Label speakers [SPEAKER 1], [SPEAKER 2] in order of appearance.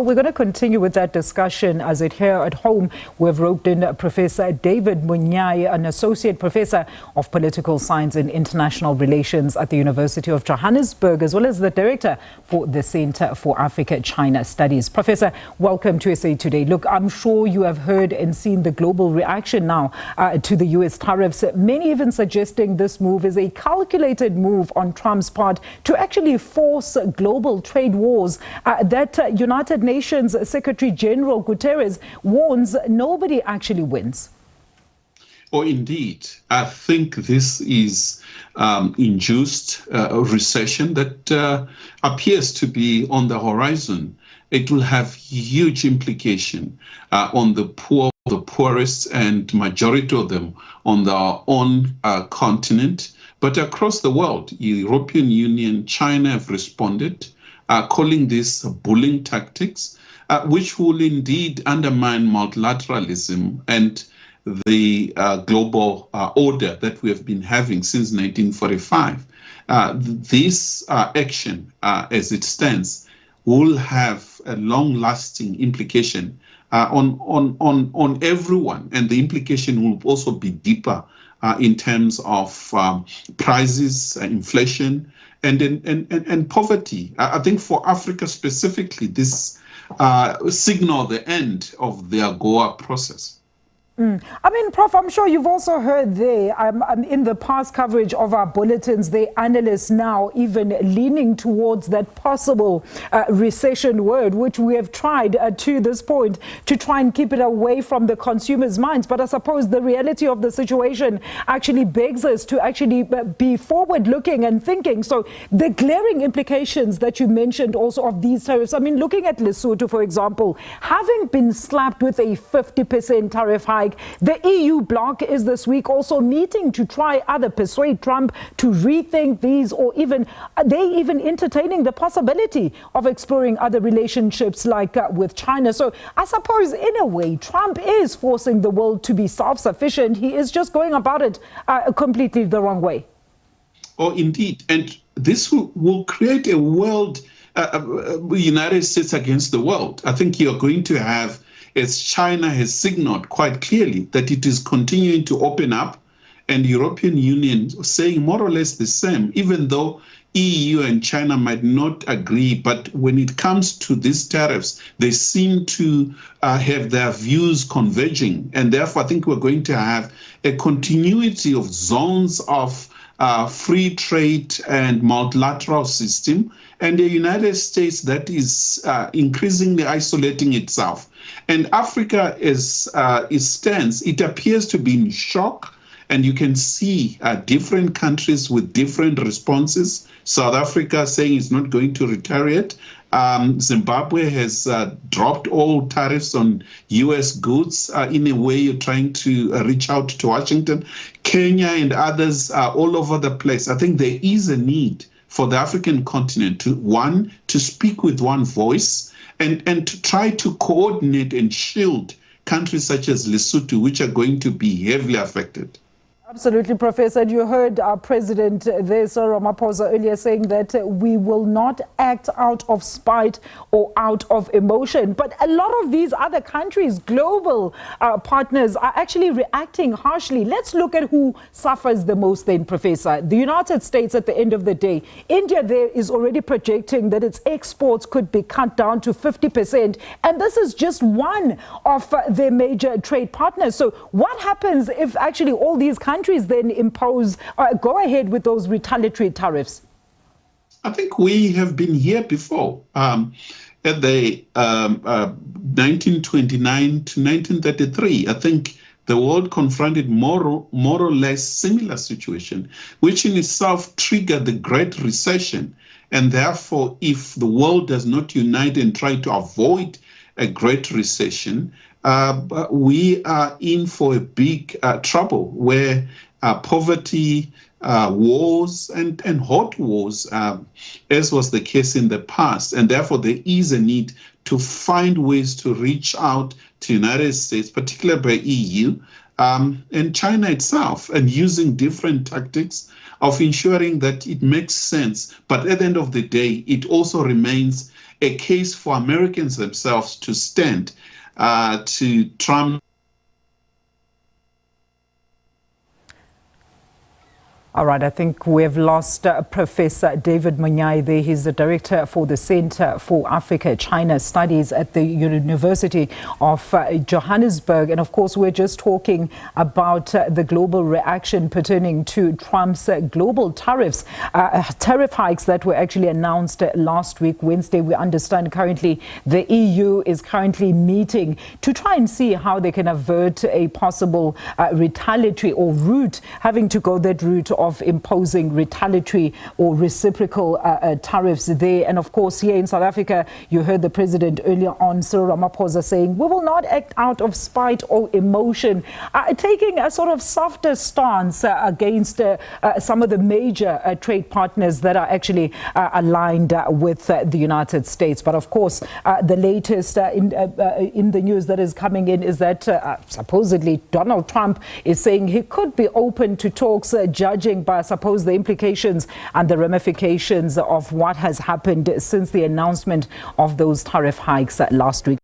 [SPEAKER 1] Well, we're going to continue with that discussion as it here at home. We've roped in Professor David Monyae, an associate professor of political science and international relations at the University of Johannesburg, as well as the director for the Center for Africa-China Studies. Professor, welcome to SA Today. Look, I'm sure you have heard and seen the global reaction now to the U.S. tariffs. Many even suggesting this move is a calculated move on Trump's part to actually force global trade wars that United Nations Secretary General Guterres warns nobody actually wins.
[SPEAKER 2] Oh, indeed. I think this is induced a recession that appears to be on the horizon. It will have huge implication on the poor, the poorest, and majority of them on their own continent, but across the world. European Union, China have responded, calling this bullying tactics, which will indeed undermine multilateralism and the global order that we have been having since 1945. This action, as it stands, will have a long-lasting implication on everyone, and the implication will also be deeper in terms of prices, inflation, and poverty. I think for Africa specifically, this signal the end of the AGOA process.
[SPEAKER 1] I mean, Prof, I'm sure you've also heard there, in the past coverage of our bulletins, the analysts now even leaning towards that possible recession word, which we have tried to this point to try and keep it away from the consumers' minds. But I suppose the reality of the situation actually begs us to actually be forward-looking and thinking. So the glaring implications that you mentioned also of these tariffs, I mean, looking at Lesotho, for example, having been slapped with a 50% tariff hike, the EU bloc is this week also meeting to try either persuade Trump to rethink these, or even entertaining the possibility of exploring other relationships like with China. So I suppose in a way, Trump is forcing the world to be self-sufficient. He is just going about it completely the wrong way.
[SPEAKER 2] Oh, indeed. And this will create a world, United States against the world. I think you're going to have, as China has signaled quite clearly that it is continuing to open up, and the European Union saying more or less the same, even though EU and China might not agree. But when it comes to these tariffs, they seem to have their views converging. And therefore, I think we're going to have a continuity of zones of free trade and multilateral system, and the United States that is increasingly isolating itself. And Africa, as it stands, it appears to be in shock, and you can see different countries with different responses. South Africa saying it's not going to retaliate. Zimbabwe has dropped all tariffs on U.S. goods. In a way, you're trying to reach out to Washington. Kenya and others are all over the place. I think there is a need for the African continent to speak with one voice and to try to coordinate and shield countries such as Lesotho, which are going to be heavily affected.
[SPEAKER 1] Absolutely, Professor. You heard our president there, Cyril Ramaphosa, earlier saying that we will not act out of spite or out of emotion. But a lot of these other countries, global partners, are actually reacting harshly. Let's look at who suffers the most then, Professor. The United States, at the end of the day. India there is already projecting that its exports could be cut down to 50%. And this is just one of their major trade partners. So what happens if actually all these countries then impose, go ahead with those retaliatory tariffs?
[SPEAKER 2] I think we have been here before. At the 1929 to 1933, I think the world confronted more or less similar situation, which in itself triggered the Great Recession. And therefore, if the world does not unite and try to avoid a Great Recession, we are in for a big trouble where poverty, wars, and hot wars, as was the case in the past. And therefore, there is a need to find ways to reach out to the United States, particularly by EU and China itself, and using different tactics of ensuring that it makes sense. But at the end of the day, it also remains a case for Americans themselves to stand to Trump.
[SPEAKER 1] All right, I think we have lost Professor David Monyae there. He's the director for the Center for Africa-China Studies at the University of Johannesburg. And of course, we're just talking about the global reaction pertaining to Trump's global tariffs, tariff hikes that were actually announced last week, Wednesday. We understand currently the EU is currently meeting to try and see how they can avert a possible retaliatory or route, having to go that route of imposing retaliatory or reciprocal tariffs there. And of course, here in South Africa, you heard the president earlier on, Cyril Ramaphosa, saying, we will not act out of spite or emotion, taking a sort of softer stance against some of the major trade partners that are actually aligned with the United States. But of course, the latest in the news that is coming in is that supposedly Donald Trump is saying he could be open to talks, judging by, I suppose, the implications and the ramifications of what has happened since the announcement of those tariff hikes last week.